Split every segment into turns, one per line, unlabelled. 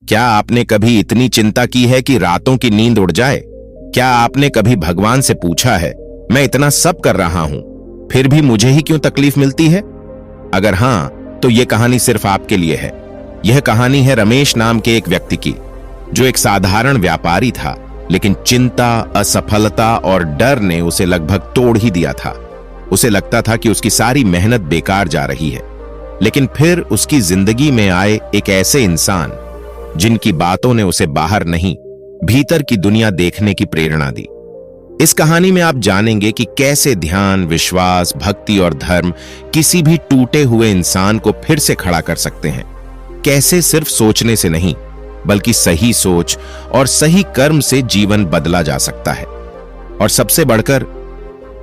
क्या आपने कभी इतनी चिंता की है कि रातों की नींद उड़ जाए? क्या आपने कभी भगवान से पूछा है, मैं इतना सब कर रहा हूं, फिर भी मुझे ही क्यों तकलीफ मिलती है? अगर हां, तो यह कहानी सिर्फ आपके लिए है। यह कहानी है रमेश नाम के एक व्यक्ति की, जो एक साधारण व्यापारी था, लेकिन चिंता, असफलता और डर ने उसे लगभग तोड़ ही दिया था। उसे लगता था कि उसकी सारी मेहनत बेकार जा रही है। लेकिन फिर उसकी जिंदगी में आए एक ऐसे इंसान, जिनकी बातों ने उसे बाहर नहीं, भीतर की दुनिया देखने की प्रेरणा दी। इस कहानी में आप जानेंगे कि कैसे ध्यान, विश्वास, भक्ति और धर्म किसी भी टूटे हुए इंसान को फिर से खड़ा कर सकते हैं। कैसे सिर्फ सोचने से नहीं, बल्कि सही सोच और सही कर्म से जीवन बदला जा सकता है। और सबसे बढ़कर,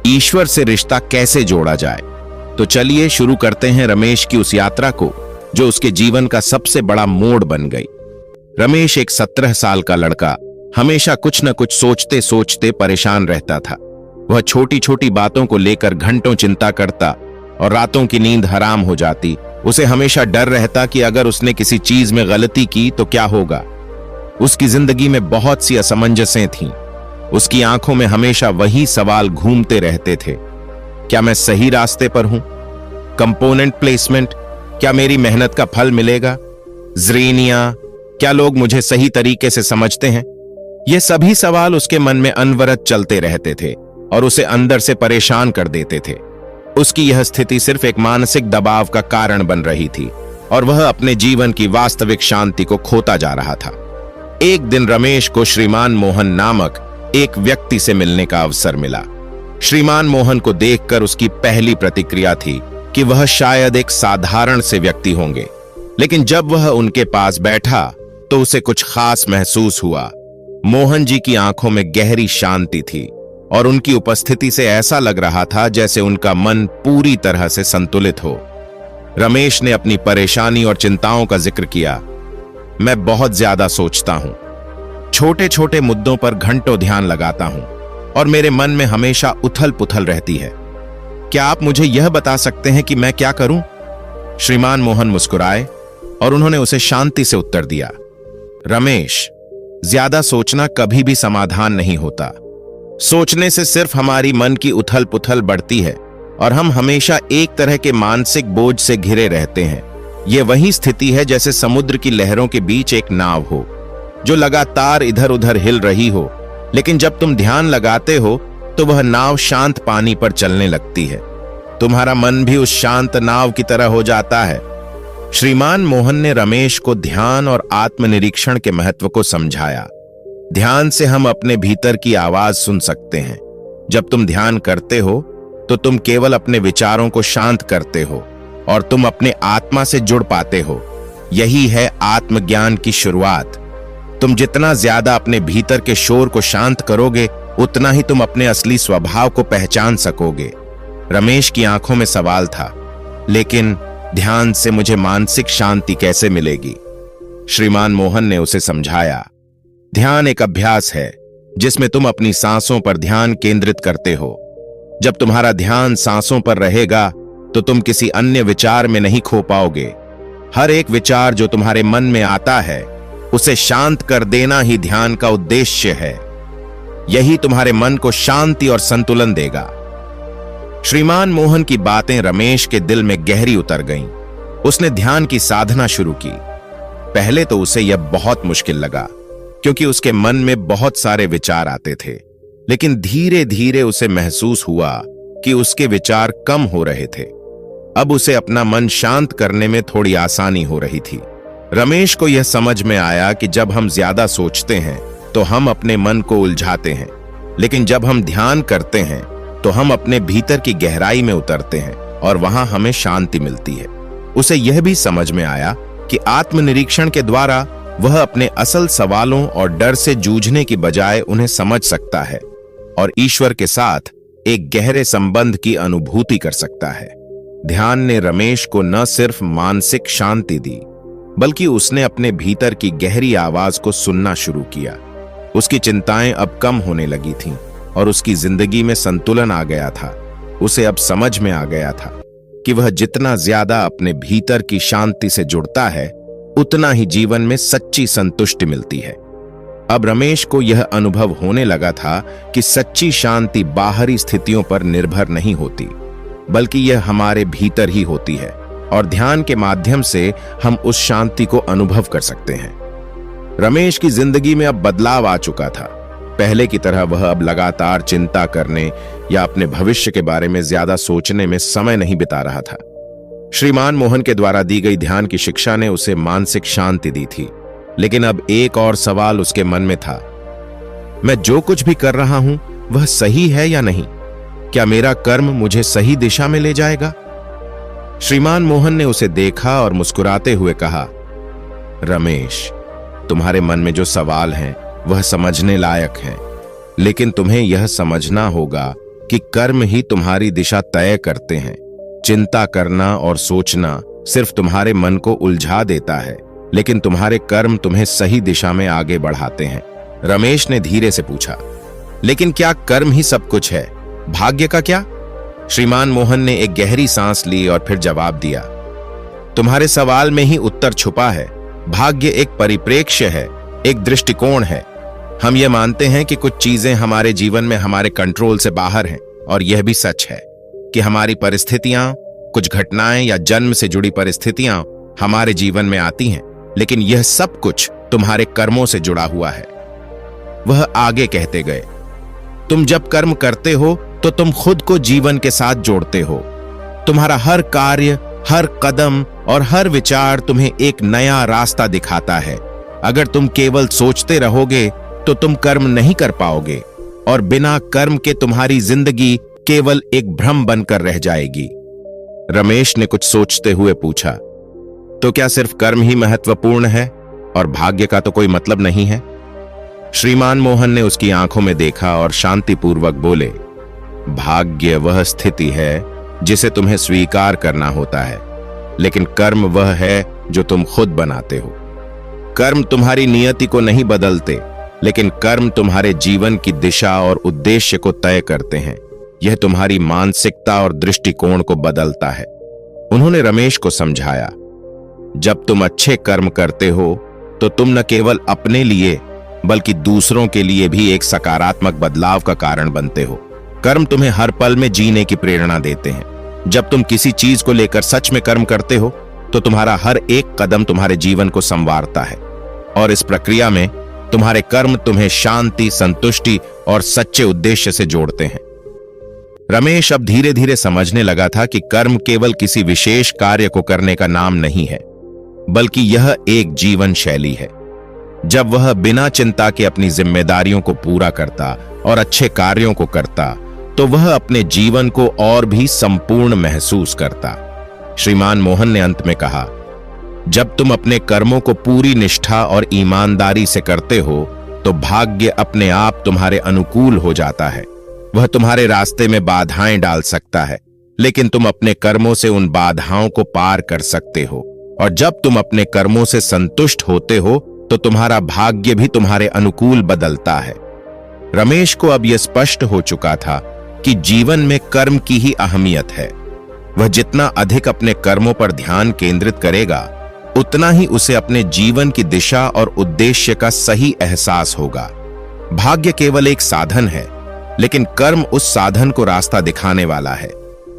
ईश्वर से रिश्ता कैसे जोड़ा जाए। तो चलिए शुरू करते हैं रमेश की उस यात्रा को, जो उसके जीवन का सबसे बड़ा मोड़ बन गई। रमेश एक 17 साल का लड़का हमेशा कुछ न कुछ सोचते सोचते परेशान रहता था। वह छोटी छोटी बातों को लेकर घंटों चिंता करता और रातों की नींद हराम हो जाती। उसे हमेशा डर रहता कि अगर उसने किसी चीज में गलती की तो क्या होगा। उसकी जिंदगी में बहुत सी असमंजसें थीं। उसकी आंखों में हमेशा वही सवाल घूमते रहते थे। क्या मैं सही रास्ते पर हूं? कंपोनेंट प्लेसमेंट, क्या मेरी मेहनत का फल मिलेगा? ज़रीनिया, क्या लोग मुझे सही तरीके से समझते हैं? ये सभी सवाल उसके मन में अनवरत चलते रहते थे और उसे अंदर से परेशान कर देते थे। उसकी यह स्थिति सिर्फ एक मानसिक दबाव का कारण बन रही थी और वह अपने जीवन की वास्तविक शांति को खोता जा रहा था। एक दिन रमेश को श्रीमान मोहन नामक एक व्यक्ति से मिलने का अवसर मिला। श्रीमान मोहन को देखकर उसकी पहली प्रतिक्रिया थी कि वह शायद एक साधारण से व्यक्ति होंगे, लेकिन जब वह उनके पास बैठा तो उसे कुछ खास महसूस हुआ। मोहन जी की आंखों में गहरी शांति थी और उनकी उपस्थिति से ऐसा लग रहा था जैसे उनका मन पूरी तरह से संतुलित हो। रमेश ने अपनी परेशानी और चिंताओं का जिक्र किया। मैं बहुत ज्यादा सोचता हूं, छोटे छोटे मुद्दों पर घंटों ध्यान लगाता हूं और मेरे मन में हमेशा उथल पुथल रहती है। क्या आप मुझे यह बता सकते हैं कि मैं क्या करूं? श्रीमान मोहन मुस्कुराए और उन्होंने उसे शांति से उत्तर दिया, रमेश, ज्यादा सोचना कभी भी समाधान नहीं होता। सोचने से सिर्फ हमारी मन की उथल पुथल बढ़ती है और हम हमेशा एक तरह के मानसिक बोझ से घिरे रहते हैं। यह वही स्थिति है जैसे समुद्र की लहरों के बीच एक नाव हो, जो लगातार इधर उधर हिल रही हो, लेकिन जब तुम ध्यान लगाते हो तो वह नाव शांत पानी पर चलने लगती है। तुम्हारा मन भी उस शांत नाव की तरह हो जाता है। श्रीमान मोहन ने रमेश को ध्यान और आत्मनिरीक्षण के महत्व को समझाया। ध्यान से हम अपने भीतर की आवाज सुन सकते हैं। जब तुम ध्यान करते हो तो तुम केवल अपने विचारों को शांत करते हो और तुम अपने आत्मा से जुड़ पाते हो। यही है आत्मज्ञान की शुरुआत। तुम जितना ज्यादा अपने भीतर के शोर को शांत करोगे, उतना ही तुम अपने असली स्वभाव को पहचान सकोगे। रमेश की आंखों में सवाल था, लेकिन ध्यान से मुझे मानसिक शांति कैसे मिलेगी? श्रीमान मोहन ने उसे समझाया, ध्यान एक अभ्यास है जिसमें तुम अपनी सांसों पर ध्यान केंद्रित करते हो। जब तुम्हारा ध्यान सांसों पर रहेगा तो तुम किसी अन्य विचार में नहीं खो पाओगे। हर एक विचार जो तुम्हारे मन में आता है, उसे शांत कर देना ही ध्यान का उद्देश्य है। यही तुम्हारे मन को शांति और संतुलन देगा। श्रीमान मोहन की बातें रमेश के दिल में गहरी उतर गईं। उसने ध्यान की साधना शुरू की। पहले तो उसे यह बहुत मुश्किल लगा, क्योंकि उसके मन में बहुत सारे विचार आते थे, लेकिन धीरे धीरे उसे महसूस हुआ कि उसके विचार कम हो रहे थे। अब उसे अपना मन शांत करने में थोड़ी आसानी हो रही थी। रमेश को यह समझ में आया कि जब हम ज्यादा सोचते हैं तो हम अपने मन को उलझाते हैं, लेकिन जब हम ध्यान करते हैं तो हम अपने भीतर की गहराई में उतरते हैं और वहां हमें शांति मिलती है। उसे यह भी समझ में आया कि आत्मनिरीक्षण के द्वारा वह अपने असल सवालों और डर से जूझने की बजाय उन्हें समझ सकता है और ईश्वर के साथ एक गहरे संबंध की अनुभूति कर सकता है। ध्यान ने रमेश को न सिर्फ मानसिक शांति दी, बल्कि उसने अपने भीतर की गहरी आवाज को सुनना शुरू किया। उसकी चिंताएं अब कम होने लगी थीं और उसकी जिंदगी में संतुलन आ गया था। उसे अब समझ में आ गया था कि वह जितना ज्यादा अपने भीतर की शांति से जुड़ता है, उतना ही जीवन में सच्ची संतुष्टि मिलती है। अब रमेश को यह अनुभव होने लगा था कि सच्ची शांति बाहरी स्थितियों पर निर्भर नहीं होती, बल्कि यह हमारे भीतर ही होती है और ध्यान के माध्यम से हम उस शांति को अनुभव कर सकते हैं। रमेश की जिंदगी में अब बदलाव आ चुका था। पहले की तरह वह अब लगातार चिंता करने या अपने भविष्य के बारे में ज्यादा सोचने में समय नहीं बिता रहा था। श्रीमान मोहन के द्वारा दी गई ध्यान की शिक्षा ने उसे मानसिक शांति दी थी, लेकिन अब एक और सवाल उसके मन में था। मैं जो कुछ भी कर रहा हूं वह सही है या नहीं? क्या मेरा कर्म मुझे सही दिशा में ले जाएगा? श्रीमान मोहन ने उसे देखा और मुस्कुराते हुए कहा, रमेश, तुम्हारे मन में जो सवाल हैं वह समझने लायक हैं, लेकिन तुम्हें यह समझना होगा कि कर्म ही तुम्हारी दिशा तय करते हैं। चिंता करना और सोचना सिर्फ तुम्हारे मन को उलझा देता है, लेकिन तुम्हारे कर्म तुम्हें सही दिशा में आगे बढ़ाते हैं। रमेश ने धीरे से पूछा, लेकिन क्या कर्म ही सब कुछ है? भाग्य का क्या? श्रीमान मोहन ने एक गहरी सांस ली और फिर जवाब दिया, तुम्हारे सवाल में ही उत्तर छुपा है। भाग्य एक परिप्रेक्ष्य है, एक दृष्टिकोण है। हम ये मानते हैं कि कुछ चीजें हमारे जीवन में हमारे कंट्रोल से बाहर हैं, और यह भी सच है कि हमारी परिस्थितियां, कुछ घटनाएं या जन्म से जुड़ी परिस्थितियां हमारे जीवन में आती हैं, लेकिन यह सब कुछ तुम्हारे कर्मों से जुड़ा हुआ है। वह आगे कहते गए, तुम जब कर्म करते हो तो तुम खुद को जीवन के साथ जोड़ते हो। तुम्हारा हर कार्य, हर कदम और हर विचार तुम्हें एक नया रास्ता दिखाता है। अगर तुम केवल सोचते रहोगे तो तुम कर्म नहीं कर पाओगे, और बिना कर्म के तुम्हारी जिंदगी केवल एक भ्रम बनकर रह जाएगी। रमेश ने कुछ सोचते हुए पूछा, तो क्या सिर्फ कर्म ही महत्वपूर्ण है और भाग्य का तो कोई मतलब नहीं है? श्रीमान मोहन ने उसकी आंखों में देखा और शांतिपूर्वक बोले, भाग्य वह स्थिति है जिसे तुम्हें स्वीकार करना होता है, लेकिन कर्म वह है जो तुम खुद बनाते हो। कर्म तुम्हारी नियति को नहीं बदलते, लेकिन कर्म तुम्हारे जीवन की दिशा और उद्देश्य को तय करते हैं। यह तुम्हारी मानसिकता और दृष्टिकोण को बदलता है। उन्होंने रमेश को समझाया, जब तुम अच्छे कर्म करते हो तो तुम न केवल अपने लिए बल्कि दूसरों के लिए भी एक सकारात्मक बदलाव का कारण बनते हो। कर्म तुम्हें हर पल में जीने की प्रेरणा देते हैं। जब तुम किसी चीज को लेकर सच में कर्म करते हो तो तुम्हारा हर एक कदम तुम्हारे जीवन को संवारता है, और इस प्रक्रिया में तुम्हारे कर्म तुम्हें शांति, संतुष्टि और सच्चे उद्देश्य से जोड़ते हैं। रमेश अब धीरे धीरे समझने लगा था कि कर्म केवल किसी विशेष कार्य को करने का नाम नहीं है, बल्कि यह एक जीवन शैली है। जब वह बिना चिंता के अपनी जिम्मेदारियों को पूरा करता और अच्छे कार्यों को करता, तो वह अपने जीवन को और भी संपूर्ण महसूस करता। श्रीमान मोहन ने अंत में कहा, जब तुम अपने कर्मों को पूरी निष्ठा और ईमानदारी से करते हो तो भाग्य अपने आप तुम्हारे अनुकूल हो जाता है। वह तुम्हारे रास्ते में बाधाएं डाल सकता है, लेकिन तुम अपने कर्मों से उन बाधाओं को पार कर सकते हो, और जब तुम अपने कर्मों से संतुष्ट होते हो तो तुम्हारा भाग्य भी तुम्हारे अनुकूल बदलता है। रमेश को अब यह स्पष्ट हो चुका था कि जीवन में कर्म की ही अहमियत है। वह जितना अधिक अपने कर्मों पर ध्यान केंद्रित करेगा, उतना ही उसे अपने जीवन की दिशा और उद्देश्य का सही एहसास होगा। भाग्य केवल एक साधन है, लेकिन कर्म उस साधन को रास्ता दिखाने वाला है।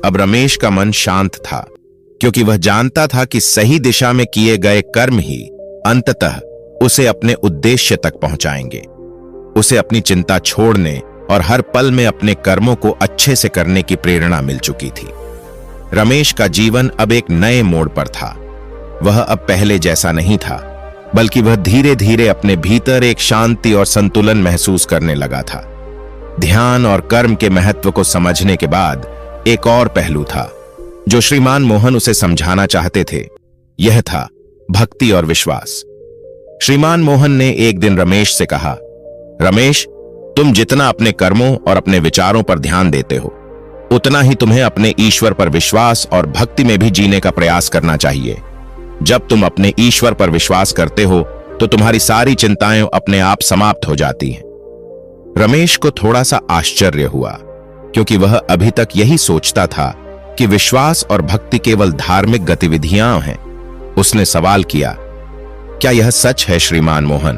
अब रमेश का मन शांत था, क्योंकि वह जानता था कि सही दिशा में किए गए कर्म ही अंततः उसे अपने उद्देश्य तक पहुंचाएंगे। उसे अपनी चिंता छोड़ने और हर पल में अपने कर्मों को अच्छे से करने की प्रेरणा मिल चुकी थी। रमेश का जीवन अब एक नए मोड़ पर था। वह अब पहले जैसा नहीं था, बल्कि वह धीरे धीरे अपने भीतर एक शांति और संतुलन महसूस करने लगा था। ध्यान और कर्म के महत्व को समझने के बाद एक और पहलू था जो श्रीमान मोहन उसे समझाना चाहते थे। यह था भक्ति और विश्वास। श्रीमान मोहन ने एक दिन रमेश से कहा, रमेश, तुम जितना अपने कर्मों और अपने विचारों पर ध्यान देते हो, उतना ही तुम्हें अपने ईश्वर पर विश्वास और भक्ति में भी जीने का प्रयास करना चाहिए। जब तुम अपने ईश्वर पर विश्वास करते हो तो तुम्हारी सारी चिंताएं अपने आप समाप्त हो जाती हैं। रमेश को थोड़ा सा आश्चर्य हुआ, क्योंकि वह अभी तक यही सोचता था कि विश्वास और भक्ति केवल धार्मिक गतिविधियां हैं। उसने सवाल किया, क्या यह सच है श्रीमान मोहन?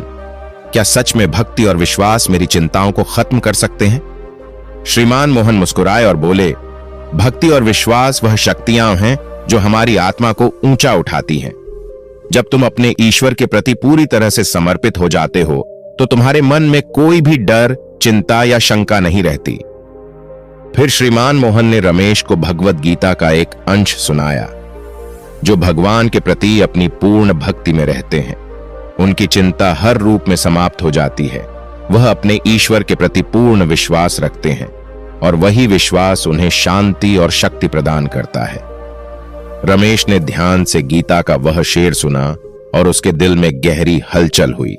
क्या सच में भक्ति और विश्वास मेरी चिंताओं को खत्म कर सकते हैं? श्रीमान मोहन मुस्कुराए और बोले, भक्ति और विश्वास वह शक्तियां हैं जो हमारी आत्मा को ऊंचा उठाती हैं। जब तुम अपने ईश्वर के प्रति पूरी तरह से समर्पित हो जाते हो तो तुम्हारे मन में कोई भी डर, चिंता या शंका नहीं रहती। फिर श्रीमान मोहन ने रमेश को भगवत गीता का एक अंश सुनाया। जो भगवान के प्रति अपनी पूर्ण भक्ति में रहते हैं, उनकी चिंता हर रूप में समाप्त हो जाती है। वह अपने ईश्वर के प्रति पूर्ण विश्वास रखते हैं और वही विश्वास उन्हें शांति और शक्ति प्रदान करता है। रमेश ने ध्यान से गीता का वह शेर सुना और उसके दिल में गहरी हलचल हुई।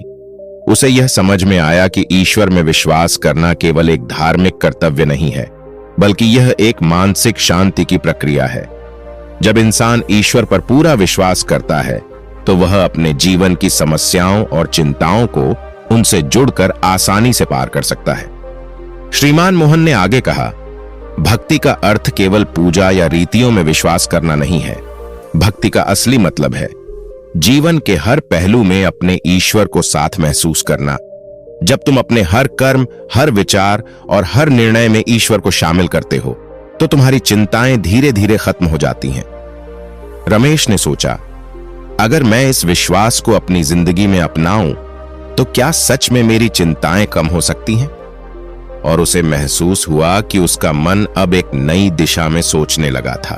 उसे यह समझ में आया कि ईश्वर में विश्वास करना केवल एक धार्मिक कर्तव्य नहीं है, बल्कि यह एक मानसिक शांति की प्रक्रिया है। जब इंसान ईश्वर पर पूरा विश्वास करता है तो वह अपने जीवन की समस्याओं और चिंताओं को उनसे जुड़कर आसानी से पार कर सकता है। श्रीमान मोहन ने आगे कहा, भक्ति का अर्थ केवल पूजा या रीतियों में विश्वास करना नहीं है। भक्ति का असली मतलब है जीवन के हर पहलू में अपने ईश्वर को साथ महसूस करना। जब तुम अपने हर कर्म, हर विचार और हर निर्णय में ईश्वर को शामिल करते हो तो तुम्हारी चिंताएं धीरे धीरे खत्म हो जाती हैं। रमेश ने सोचा, अगर मैं इस विश्वास को अपनी जिंदगी में अपनाऊं तो क्या सच में मेरी चिंताएं कम हो सकती हैं? और उसे महसूस हुआ कि उसका मन अब एक नई दिशा में सोचने लगा था।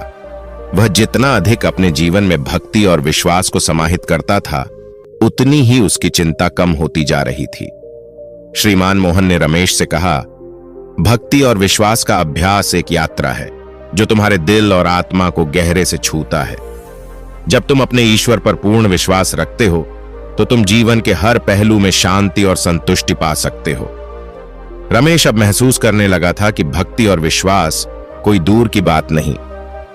वह जितना अधिक अपने जीवन में भक्ति और विश्वास को समाहित करता था, उतनी ही उसकी चिंता कम होती जा रही थी। श्रीमान मोहन ने रमेश से कहा, भक्ति और विश्वास का अभ्यास एक यात्रा है जो तुम्हारे दिल और आत्मा को गहरे से छूता है। जब तुम अपने ईश्वर पर पूर्ण विश्वास रखते हो तो तुम जीवन के हर पहलू में शांति और संतुष्टि पा सकते हो। रमेश अब महसूस करने लगा था कि भक्ति और विश्वास कोई दूर की बात नहीं,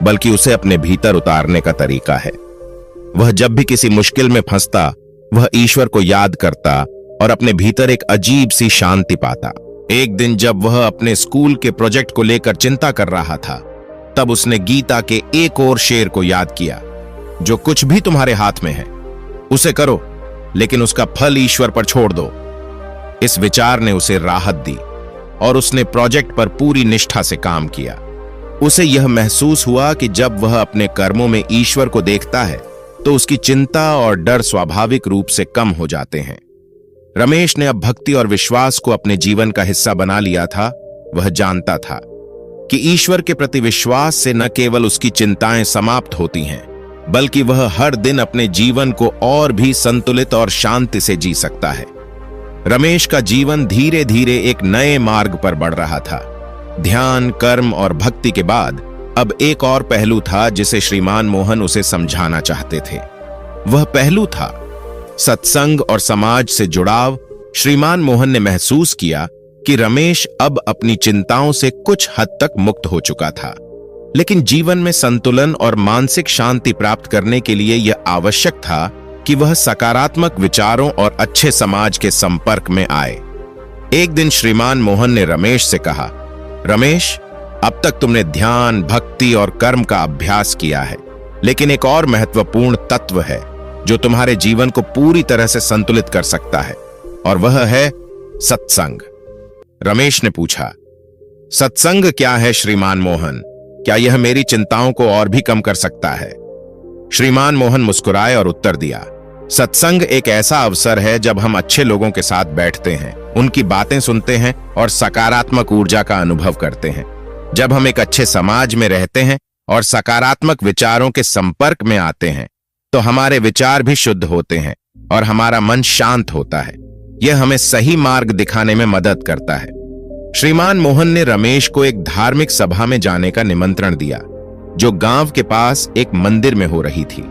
बल्कि उसे अपने भीतर उतारने का तरीका है। वह जब भी किसी मुश्किल में फंसता, वह ईश्वर को याद करता और अपने भीतर एक अजीब सी शांति पाता। एक दिन जब वह अपने स्कूल के प्रोजेक्ट को लेकर चिंता कर रहा था, तब उसने गीता के एक और शेर को याद किया, जो कुछ भी तुम्हारे हाथ में है उसे करो, लेकिन उसका फल ईश्वर पर छोड़ दो। इस विचार ने उसे राहत दी और उसने प्रोजेक्ट पर पूरी निष्ठा से काम किया। उसे यह महसूस हुआ कि जब वह अपने कर्मों में ईश्वर को देखता है तो उसकी चिंता और डर स्वाभाविक रूप से कम हो जाते हैं। रमेश ने अब भक्ति और विश्वास को अपने जीवन का हिस्सा बना लिया था। वह जानता था कि ईश्वर के प्रति विश्वास से न केवल उसकी चिंताएं समाप्त होती हैं, बल्कि वह हर दिन अपने जीवन को और भी संतुलित और शांति से जी सकता है। रमेश का जीवन धीरे धीरे एक नए मार्ग पर बढ़ रहा था। ध्यान, कर्म और भक्ति के बाद अब एक और पहलू था जिसे श्रीमान मोहन उसे समझाना चाहते थे। वह पहलू था सत्संग और समाज से जुड़ाव। श्रीमान मोहन ने महसूस किया कि रमेश अब अपनी चिंताओं से कुछ हद तक मुक्त हो चुका था, लेकिन जीवन में संतुलन और मानसिक शांति प्राप्त करने के लिए यह आवश्यक था कि वह सकारात्मक विचारों और अच्छे समाज के संपर्क में आए। एक दिन श्रीमान मोहन ने रमेश से कहा, रमेश, अब तक तुमने ध्यान, भक्ति और कर्म का अभ्यास किया है, लेकिन एक और महत्वपूर्ण तत्व है जो तुम्हारे जीवन को पूरी तरह से संतुलित कर सकता है, और वह है सत्संग। रमेश ने पूछा, सत्संग क्या है श्रीमान मोहन? क्या यह मेरी चिंताओं को और भी कम कर सकता है? श्रीमान मोहन मुस्कुराए और उत्तर दिया, सत्संग एक ऐसा अवसर है जब हम अच्छे लोगों के साथ बैठते हैं, उनकी बातें सुनते हैं और सकारात्मक ऊर्जा का अनुभव करते हैं। जब हम एक अच्छे समाज में रहते हैं और सकारात्मक विचारों के संपर्क में आते हैं तो हमारे विचार भी शुद्ध होते हैं और हमारा मन शांत होता है। यह हमें सही मार्ग दिखाने में मदद करता है। श्रीमान मोहन ने रमेश को एक धार्मिक सभा में जाने का निमंत्रण दिया, जो गांव के पास एक मंदिर में हो रही थी।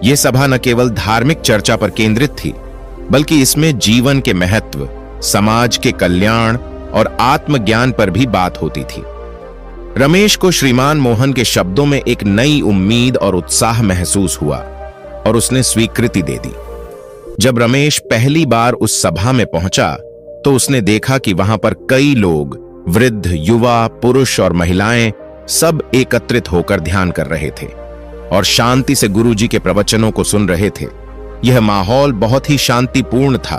यह सभा न केवल धार्मिक चर्चा पर केंद्रित थी, बल्कि इसमें जीवन के महत्व, समाज के कल्याण और आत्मज्ञान पर भी बात होती थी। रमेश को श्रीमान मोहन के शब्दों में एक नई उम्मीद और उत्साह महसूस हुआ और उसने स्वीकृति दे दी। जब रमेश पहली बार उस सभा में पहुंचा तो उसने देखा कि वहां पर कई लोग, वृद्ध, युवा, पुरुष और महिलाएं सब एकत्रित होकर ध्यान कर रहे थे और शांति से गुरुजी के प्रवचनों को सुन रहे थे। यह माहौल बहुत ही शांतिपूर्ण था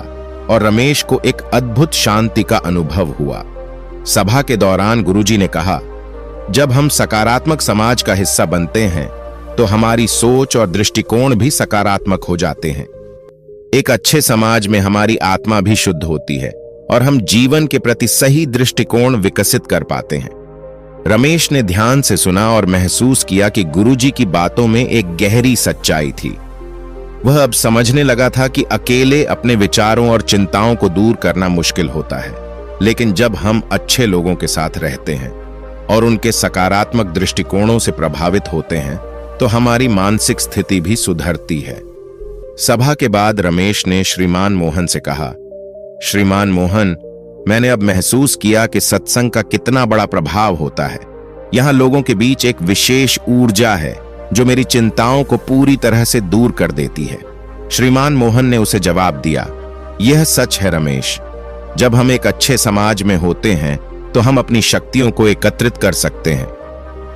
और रमेश को एक अद्भुत शांति का अनुभव हुआ। सभा के दौरान गुरुजी ने कहा, जब हम सकारात्मक समाज का हिस्सा बनते हैं तो हमारी सोच और दृष्टिकोण भी सकारात्मक हो जाते हैं। एक अच्छे समाज में हमारी आत्मा भी शुद्ध होती है और हम जीवन के प्रति सही दृष्टिकोण विकसित कर पाते हैं। रमेश ने ध्यान से सुना और महसूस किया कि गुरुजी की बातों में एक गहरी सच्चाई थी। वह अब समझने लगा था कि अकेले अपने विचारों और चिंताओं को दूर करना मुश्किल होता है, लेकिन जब हम अच्छे लोगों के साथ रहते हैं और उनके सकारात्मक दृष्टिकोणों से प्रभावित होते हैं तो हमारी मानसिक स्थिति भी सुधरती है। सभा के बाद रमेश ने श्रीमान मोहन से कहा, श्रीमान मोहन, मैंने अब महसूस किया कि सत्संग का कितना बड़ा प्रभाव होता है। यहाँ लोगों के बीच एक विशेष ऊर्जा है जो मेरी चिंताओं को पूरी तरह से दूर कर देती है। श्रीमान मोहन ने उसे जवाब दिया, यह सच है रमेश, जब हम एक अच्छे समाज में होते हैं तो हम अपनी शक्तियों को एकत्रित कर सकते हैं।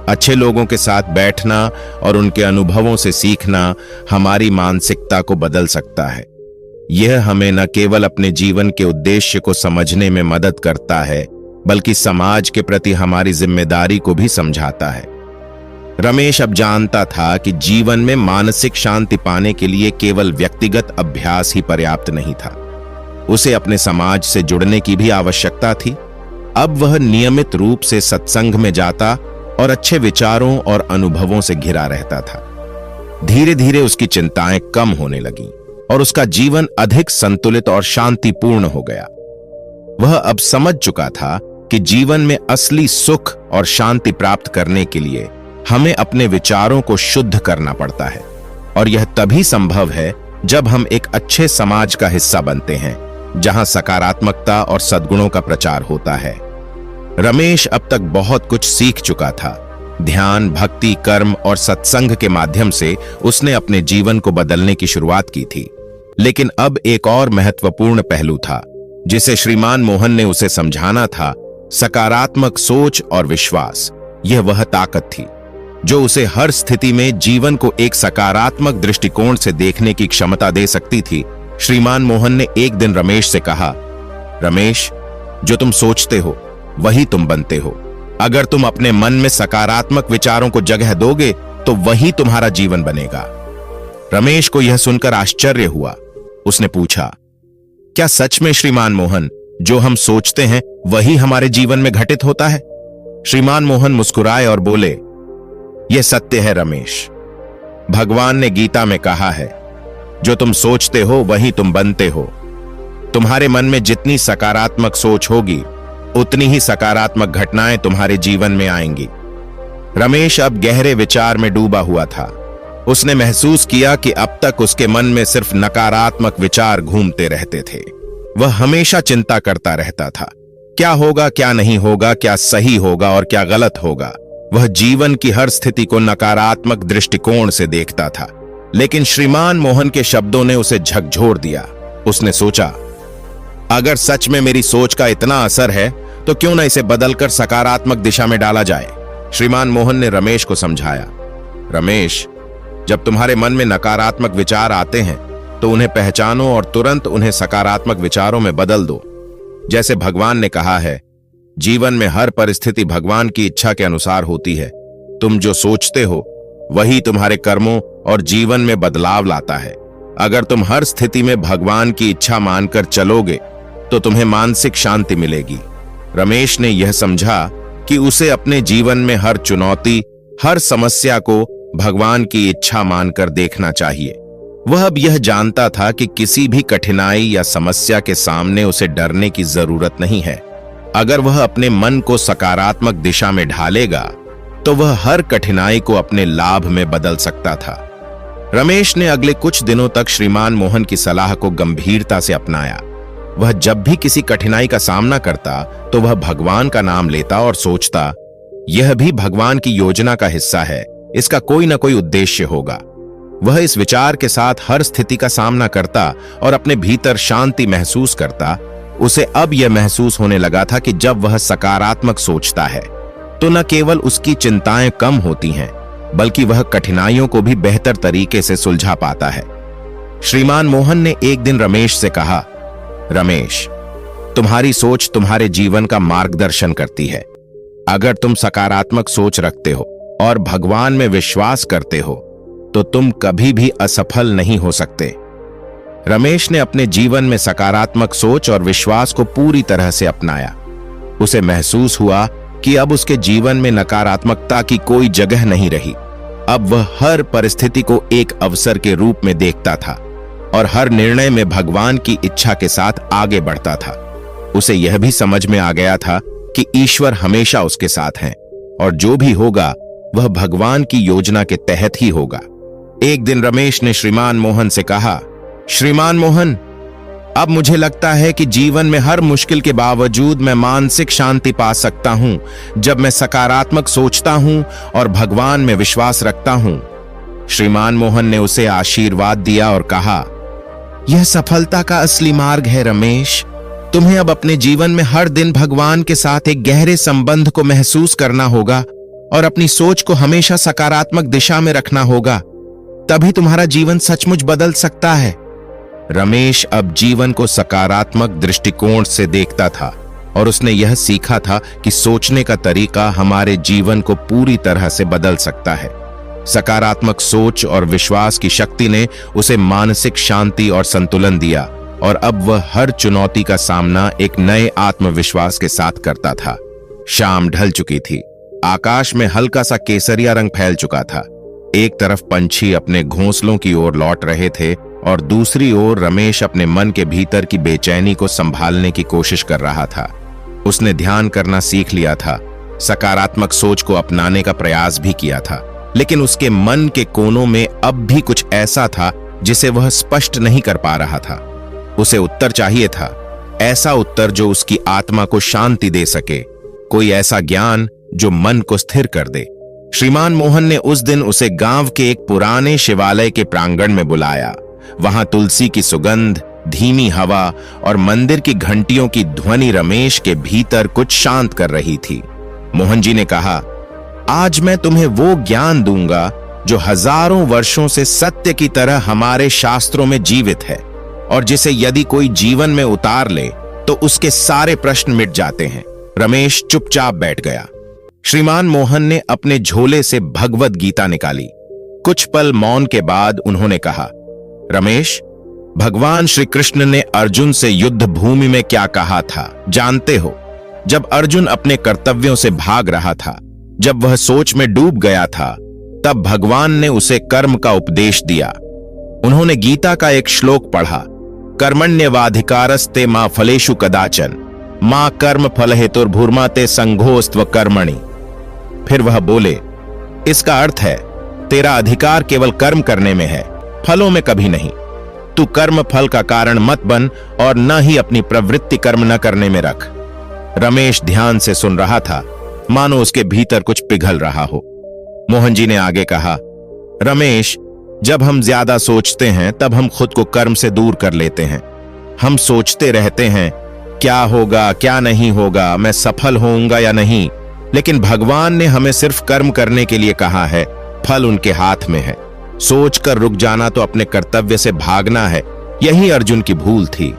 अच्छे लोगों के साथ बैठना और उनके अनुभवों से सीखना हमारी मानसिकता को बदल सकता है। यह हमें न केवल अपने जीवन के उद्देश्य को समझने में मदद करता है, बल्कि समाज के प्रति हमारी जिम्मेदारी को भी समझाता है। रमेश अब जानता था कि जीवन में मानसिक शांति पाने के लिए केवल व्यक्तिगत अभ्यास ही पर्याप्त नहीं था, उसे अपने समाज से जुड़ने की भी आवश्यकता थी। अब वह नियमित रूप से सत्संग में जाता और अच्छे विचारों और अनुभवों से घिरा रहता था। धीरे धीरे उसकी चिंताएं कम होने लगीं और उसका जीवन अधिक संतुलित और शांतिपूर्ण हो गया। वह अब समझ चुका था कि जीवन में असली सुख और शांति प्राप्त करने के लिए हमें अपने विचारों को शुद्ध करना पड़ता है, और यह तभी संभव है जब हम एक अच्छे समाज का हिस्सा बनते हैं जहां सकारात्मकता और सद्गुणों का प्रचार होता है। रमेश अब तक बहुत कुछ सीख चुका था। ध्यान, भक्ति, कर्म और सत्संग के माध्यम से उसने अपने जीवन को बदलने की शुरुआत की थी। लेकिन अब एक और महत्वपूर्ण पहलू था जिसे श्रीमान मोहन ने उसे समझाना था, सकारात्मक सोच और विश्वास। यह वह ताकत थी जो उसे हर स्थिति में जीवन को एक सकारात्मक दृष्टिकोण से देखने की क्षमता दे सकती थी। श्रीमान मोहन ने एक दिन रमेश से कहा, रमेश, जो तुम सोचते हो वही तुम बनते हो। अगर तुम अपने मन में सकारात्मक विचारों को जगह दोगे तो वही तुम्हारा जीवन बनेगा। रमेश को यह सुनकर आश्चर्य हुआ। उसने पूछा, क्या सच में श्रीमान मोहन, जो हम सोचते हैं वही हमारे जीवन में घटित होता है? श्रीमान मोहन मुस्कुराए और बोले, यह सत्य है रमेश। भगवान ने गीता में कहा है, जो तुम सोचते हो वही तुम बनते हो। तुम्हारे मन में जितनी सकारात्मक सोच होगी उतनी ही सकारात्मक घटनाएं तुम्हारे जीवन में आएंगी। रमेश अब गहरे विचार में डूबा हुआ था। उसने महसूस किया कि अब तक उसके मन में सिर्फ नकारात्मक विचार घूमते रहते थे। वह हमेशा चिंता करता रहता था, क्या होगा, क्या नहीं होगा, क्या सही होगा और क्या गलत होगा। वह जीवन की हर स्थिति को नकारात्मक दृष्टिकोण से देखता था। लेकिन श्रीमान मोहन के शब्दों ने उसे झकझोर दिया। उसने सोचा, अगर सच में मेरी सोच का इतना असर है तो क्यों न इसे बदलकर सकारात्मक दिशा में डाला जाए। श्रीमान मोहन ने रमेश को समझाया, रमेश, जब तुम्हारे मन में नकारात्मक विचार आते हैं तो उन्हें पहचानो और तुरंत उन्हें सकारात्मक विचारों में बदल दो। जैसे भगवान ने कहा है, जीवन में हर परिस्थिति भगवान की इच्छा के अनुसार होती है। तुम जो सोचते हो वही तुम्हारे कर्मों और जीवन में बदलाव लाता है। अगर तुम हर स्थिति में भगवान की इच्छा मानकर चलोगे तो तुम्हें मानसिक शांति मिलेगी। रमेश ने यह समझा कि उसे अपने जीवन में हर चुनौती, हर समस्या को भगवान की इच्छा मानकर देखना चाहिए। वह अब यह जानता था कि किसी भी कठिनाई या समस्या के सामने उसे डरने की जरूरत नहीं है। अगर वह अपने मन को सकारात्मक दिशा में ढालेगा तो वह हर कठिनाई को अपने लाभ में बदल सकता था। रमेश ने अगले कुछ दिनों तक श्रीमान मोहन की सलाह को गंभीरता से अपनाया। वह जब भी किसी कठिनाई का सामना करता तो वह भगवान का नाम लेता और सोचता, यह भी भगवान की योजना का हिस्सा है, इसका कोई ना कोई उद्देश्य होगा। वह इस विचार के साथ हर स्थिति का सामना करता और अपने भीतर शांति महसूस करता। उसे अब यह महसूस होने लगा था कि जब वह सकारात्मक सोचता है तो न केवल उसकी चिंताएं कम होती हैं, बल्कि वह कठिनाइयों को भी बेहतर तरीके से सुलझा पाता है। श्रीमान मोहन ने एक दिन रमेश से कहा, रमेश, तुम्हारी सोच तुम्हारे जीवन का मार्गदर्शन करती है। अगर तुम सकारात्मक सोच रखते हो और भगवान में विश्वास करते हो तो तुम कभी भी असफल नहीं हो सकते। रमेश ने अपने जीवन में सकारात्मक सोच और विश्वास को पूरी तरह से अपनाया। उसे महसूस हुआ कि अब उसके जीवन में नकारात्मकता की कोई जगह नहीं रही। अब वह हर परिस्थिति को एक अवसर के रूप में देखता था और हर निर्णय में भगवान की इच्छा के साथ आगे बढ़ता था। उसे यह भी समझ में आ गया था कि ईश्वर हमेशा उसके साथ हैं और जो भी होगा वह भगवान की योजना के तहत ही होगा। एक दिन रमेश ने श्रीमान मोहन से कहा, श्रीमान मोहन, अब मुझे लगता है कि जीवन में हर मुश्किल के बावजूद मैं मानसिक शांति पा सकता हूं जब मैं सकारात्मक सोचता हूं और भगवान में विश्वास रखता हूं। श्रीमान मोहन ने उसे आशीर्वाद दिया और कहा, यह सफलता का असली मार्ग है रमेश। तुम्हें अब अपने जीवन में हर दिन भगवान के साथ एक गहरे संबंध को महसूस करना होगा और अपनी सोच को हमेशा सकारात्मक दिशा में रखना होगा, तभी तुम्हारा जीवन सचमुच बदल सकता है। रमेश अब जीवन को सकारात्मक दृष्टिकोण से देखता था और उसने यह सीखा था कि सोचने का तरीका हमारे जीवन को पूरी तरह से बदल सकता है। सकारात्मक सोच और विश्वास की शक्ति ने उसे मानसिक शांति और संतुलन दिया और अब वह हर चुनौती का सामना एक नए आत्मविश्वास के साथ करता था। शाम ढल चुकी थी। आकाश में हल्का सा केसरिया रंग फैल चुका था। एक तरफ पंछी अपने घोंसलों की ओर लौट रहे थे और दूसरी ओर रमेश अपने मन के भीतर की बेचैनी को संभालने की कोशिश कर रहा था। उसने ध्यान करना सीख लिया था, सकारात्मक सोच को अपनाने का प्रयास भी किया था, लेकिन उसके मन के कोनों में अब भी कुछ ऐसा था जिसे वह स्पष्ट नहीं कर पा रहा था। उसे उत्तर चाहिए था, ऐसा उत्तर जो उसकी आत्मा को शांति दे सके, कोई ऐसा ज्ञान जो मन को स्थिर कर दे। श्रीमान मोहन ने उस दिन उसे गांव के एक पुराने शिवालय के प्रांगण में बुलाया। वहां तुलसी की सुगंध, धीमी हवा और मंदिर की घंटियों की ध्वनि रमेश के भीतर कुछ शांत कर रही थी। मोहन जी ने कहा, आज मैं तुम्हें वो ज्ञान दूंगा जो हजारों वर्षों से सत्य की तरह हमारे शास्त्रों में जीवित है और जिसे यदि कोई जीवन में उतार ले तो उसके सारे प्रश्न मिट जाते हैं। रमेश चुपचाप बैठ गया। श्रीमान मोहन ने अपने झोले से भगवद गीता निकाली। कुछ पल मौन के बाद उन्होंने कहा, रमेश, भगवान श्री कृष्ण ने अर्जुन से युद्ध भूमि में क्या कहा था जानते हो? जब अर्जुन अपने कर्तव्यों से भाग रहा था, जब वह सोच में डूब गया था, तब भगवान ने उसे कर्म का उपदेश दिया। उन्होंने गीता का एक श्लोक पढ़ा, कर्मण्यवाधिकारस्ते मा फलेषु कदाचन मां कर्म फल हेतुर्भुर्मा ते संघोस्त्व कर्मणि। फिर वह बोले, इसका अर्थ है तेरा अधिकार केवल कर्म करने में है, फलों में कभी नहीं। तू कर्म फल का कारण मत बन और न ही अपनी प्रवृत्ति कर्म न करने में रख। रमेश ध्यान से सुन रहा था, मानो उसके भीतर कुछ पिघल रहा हो। मोहन जी ने आगे कहा, रमेश, जब हम ज्यादा सोचते हैं तब हम खुद को कर्म से दूर कर लेते हैं। हम सोचते रहते हैं, क्या होगा, क्या नहीं होगा, मैं सफल होऊंगा या नहीं, लेकिन भगवान ने हमें सिर्फ कर्म करने के लिए कहा है, फल उनके हाथ में है। सोच कर रुक जाना तो अपने कर्तव्य से भागना है। यही अर्जुन की भूल थी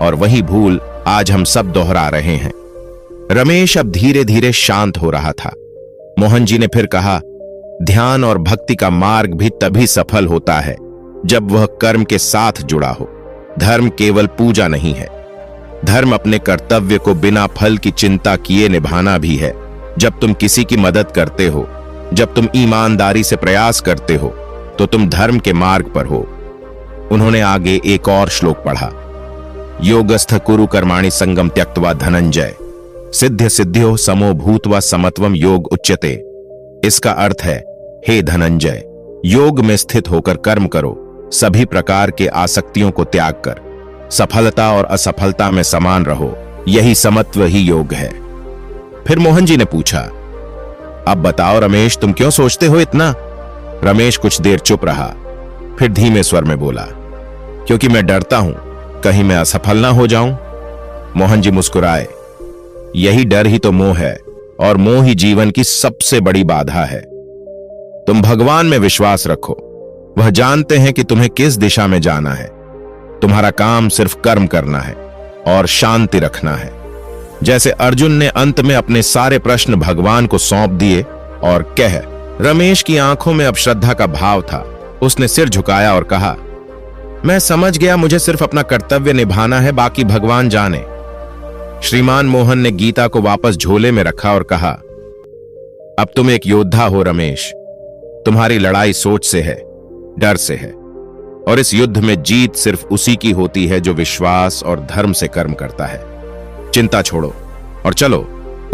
और वही भूल आज हम सब दोहरा रहे हैं। रमेश अब धीरे धीरे शांत हो रहा था। मोहन जी ने फिर कहा, ध्यान और भक्ति का मार्ग भी तभी सफल होता है जब वह कर्म के साथ जुड़ा हो। धर्म केवल पूजा नहीं है, धर्म अपने कर्तव्य को बिना फल की चिंता किए निभाना भी है। जब तुम किसी की मदद करते हो, जब तुम ईमानदारी से प्रयास करते हो, तो तुम धर्म के मार्ग पर हो। उन्होंने आगे एक और श्लोक पढ़ा, योगस्थ कुरु कर्माणि संगम त्यक्त्वा धनंजय सिद्ध सिद्ध्यो समो भूत्वा समत्वम योग उच्यते। इसका अर्थ है, हे धनंजय, योग में स्थित होकर कर्म करो, सभी प्रकार के आसक्तियों को त्याग कर सफलता और असफलता में समान रहो, यही समत्व ही योग है। फिर मोहन जी ने पूछा, अब बताओ रमेश, तुम क्यों सोचते हो इतना? रमेश कुछ देर चुप रहा, फिर धीमे स्वर में बोला, क्योंकि मैं डरता हूं कहीं मैं असफल ना हो जाऊं। मोहन जी मुस्कुराए, यही डर ही तो मोह है और मोह ही जीवन की सबसे बड़ी बाधा है। तुम भगवान में विश्वास रखो, वह जानते हैं कि तुम्हें किस दिशा में जाना है। तुम्हारा काम सिर्फ कर्म करना है और शांति रखना है। जैसे अर्जुन ने अंत में अपने सारे प्रश्न भगवान को सौंप दिए और कह, रमेश की आंखों में अब श्रद्धा का भाव था। उसने सिर झुकाया और कहा, मैं समझ गया, मुझे सिर्फ अपना कर्तव्य निभाना है, बाकी भगवान जाने। श्रीमान मोहन ने गीता को वापस झोले में रखा और कहा, अब तुम एक योद्धा हो रमेश। तुम्हारी लड़ाई सोच से है, डर से है, और इस युद्ध में जीत सिर्फ उसी की होती है जो विश्वास और धर्म से कर्म करता है। चिंता छोड़ो और चलो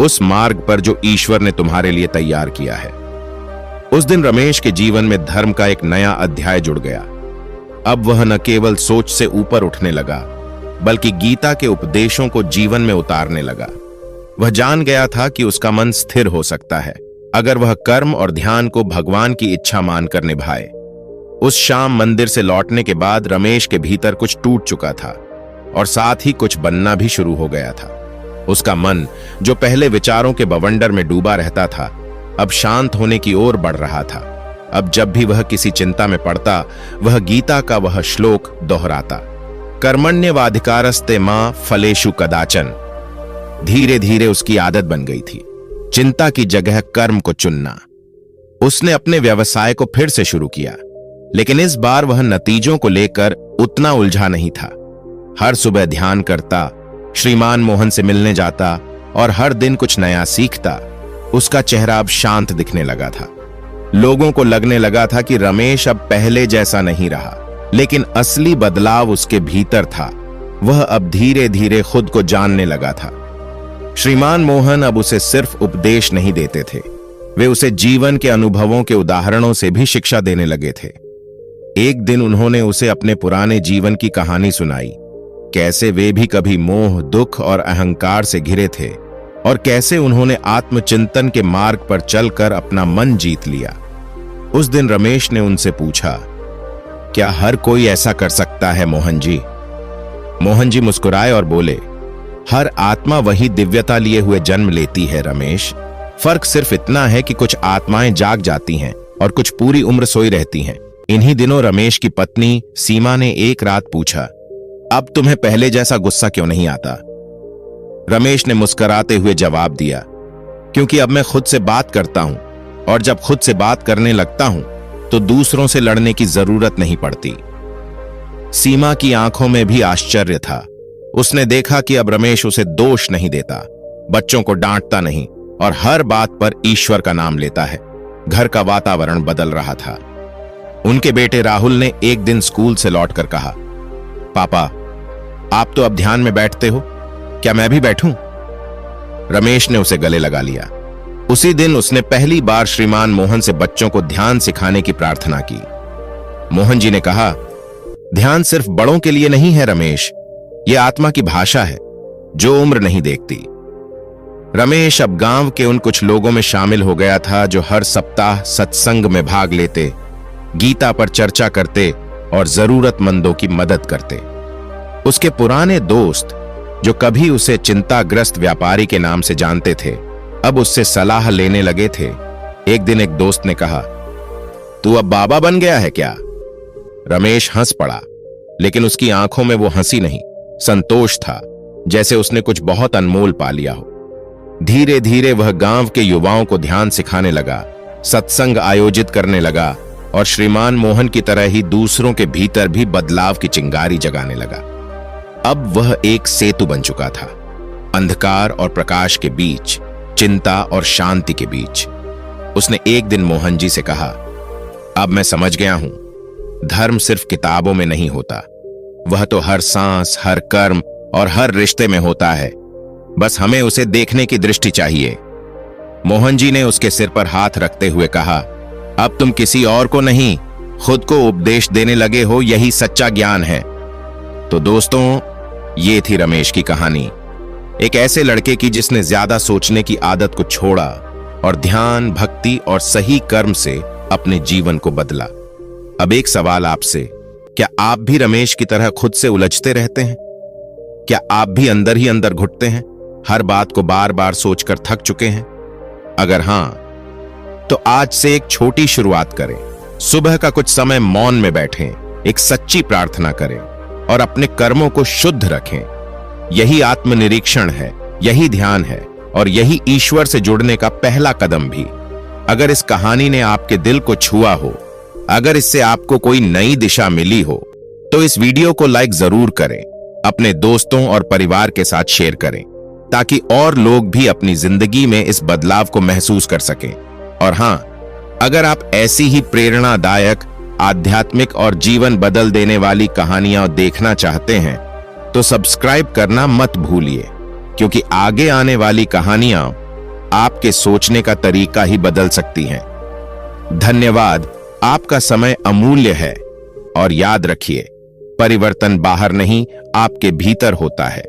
उस मार्ग पर जो ईश्वर ने तुम्हारे लिए तैयार किया है। उस दिन रमेश के जीवन में धर्म का एक नया अध्याय जुड़ गया। अब वह न केवल सोच से ऊपर उठने लगा, बल्कि गीता के उपदेशों को जीवन में उतारने लगा। वह जान गया था कि उसका मन स्थिर हो सकता है अगर वह कर्म और ध्यान को भगवान की इच्छा मानकर निभाए। उस शाम मंदिर से लौटने के बाद रमेश के भीतर कुछ टूट चुका था और साथ ही कुछ बनना भी शुरू हो गया था। उसका मन, जो पहले विचारों के बवंडर में डूबा रहता था, अब शांत होने की ओर बढ़ रहा था। अब जब भी वह किसी चिंता में पड़ता, वह गीता का वह श्लोक दोहराता, कर्मण्यवाधिकारस्ते मां फलेषु कदाचन। धीरे धीरे उसकी आदत बन गई थी चिंता की जगह कर्म को चुनना। उसने अपने व्यवसाय को फिर से शुरू किया, लेकिन इस बार वह नतीजों को लेकर उतना उलझा नहीं था। हर सुबह ध्यान करता, श्रीमान मोहन से मिलने जाता और हर दिन कुछ नया सीखता। उसका चेहरा अब शांत दिखने लगा था। लोगों को लगने लगा था कि रमेश अब पहले जैसा नहीं रहा, लेकिन असली बदलाव उसके भीतर था। वह अब धीरे धीरे खुद को जानने लगा था। श्रीमान मोहन अब उसे सिर्फ उपदेश नहीं देते थे, वे उसे जीवन के अनुभवों के उदाहरणों से भी शिक्षा देने लगे थे। एक दिन उन्होंने उसे अपने पुराने जीवन की कहानी सुनाई, कैसे वे भी कभी मोह, दुख और अहंकार से घिरे थे और कैसे उन्होंने आत्मचिंतन के मार्ग पर चलकर अपना मन जीत लिया। उस दिन रमेश ने उनसे पूछा, क्या हर कोई ऐसा कर सकता है मोहन जी? मोहन जी मुस्कुराए और बोले, हर आत्मा वही दिव्यता लिए हुए जन्म लेती है रमेश। फर्क सिर्फ इतना है कि कुछ आत्माएं जाग जाती हैं और कुछ पूरी उम्र सोई रहती हैं। इन्हीं दिनों रमेश की पत्नी सीमा ने एक रात पूछा, अब तुम्हें पहले जैसा गुस्सा क्यों नहीं आता? रमेश ने मुस्कुराते हुए जवाब दिया, क्योंकि अब मैं खुद से बात करता हूं, और जब खुद से बात करने लगता हूं तो दूसरों से लड़ने की जरूरत नहीं पड़ती। सीमा की आंखों में भी आश्चर्य था। उसने देखा कि अब रमेश उसे दोष नहीं देता, बच्चों को डांटता नहीं और हर बात पर ईश्वर का नाम लेता है। घर का वातावरण बदल रहा था। उनके बेटे राहुल ने एक दिन स्कूल से लौटकर कहा, पापा, आप तो अब ध्यान में बैठते हो, क्या मैं भी बैठूं? रमेश ने उसे गले लगा लिया। उसी दिन उसने पहली बार श्रीमान मोहन से बच्चों को ध्यान सिखाने की प्रार्थना की। मोहन जी ने कहा, ध्यान सिर्फ बड़ों के लिए नहीं है रमेश, यह आत्मा की भाषा है जो उम्र नहीं देखती। रमेश अब गांव के उन कुछ लोगों में शामिल हो गया था जो हर सप्ताह सत्संग में भाग लेते, गीता पर चर्चा करते और जरूरतमंदों की मदद करते। उसके पुराने दोस्त, जो कभी उसे चिंताग्रस्त व्यापारी के नाम से जानते थे, अब उससे सलाह लेने लगे थे। एक दिन एक दोस्त ने कहा, तू अब बाबा बन गया है क्या? रमेश हंस पड़ा, लेकिन उसकी आंखों में वो हंसी नहीं, संतोष था, जैसे उसने कुछ बहुत अनमोल पा लिया हो। धीरे धीरे वह गांव के युवाओं को ध्यान सिखाने लगा, सत्संग आयोजित करने लगा और श्रीमान मोहन की तरह ही दूसरों के भीतर भी बदलाव की चिंगारी जगाने लगा। अब वह एक सेतु बन चुका था, अंधकार और प्रकाश के बीच, चिंता और शांति के बीच। उसने एक दिन मोहन जी से कहा, अब मैं समझ गया हूं, धर्म सिर्फ किताबों में नहीं होता, वह तो हर सांस, हर कर्म और हर रिश्ते में होता है, बस हमें उसे देखने की दृष्टि चाहिए। मोहन जी ने उसके सिर पर हाथ रखते हुए कहा, अब तुम किसी और को नहीं, खुद को उपदेश देने लगे हो, यही सच्चा ज्ञान है। तो दोस्तों, ये थी रमेश की कहानी, एक ऐसे लड़के की जिसने ज्यादा सोचने की आदत को छोड़ा और ध्यान, भक्ति और सही कर्म से अपने जीवन को बदला। अब एक सवाल आपसे, क्या आप भी रमेश की तरह खुद से उलझते रहते हैं? क्या आप भी अंदर ही अंदर घुटते हैं, हर बात को बार बार सोचकर थक चुके हैं? अगर हां, तो आज से एक छोटी शुरुआत करें। सुबह का कुछ समय मौन में बैठें, एक सच्ची प्रार्थना करें और अपने कर्मों को शुद्ध रखें। यही आत्मनिरीक्षण है, यही ध्यान है और यही ईश्वर से जुड़ने का पहला कदम भी। अगर इस कहानी ने आपके दिल को छुआ हो, अगर इससे आपको कोई नई दिशा मिली हो, तो इस वीडियो को लाइक जरूर करें, अपने दोस्तों और परिवार के साथ शेयर करें, ताकि और लोग भी अपनी जिंदगी में इस बदलाव को महसूस कर सकें। और हां, अगर आप ऐसी ही प्रेरणादायक, आध्यात्मिक और जीवन बदल देने वाली कहानियां देखना चाहते हैं, तो सब्सक्राइब करना मत भूलिए, क्योंकि आगे आने वाली कहानियां आपके सोचने का तरीका ही बदल सकती हैं। धन्यवाद, आपका समय अमूल्य है और याद रखिए, परिवर्तन बाहर नहीं, आपके भीतर होता है।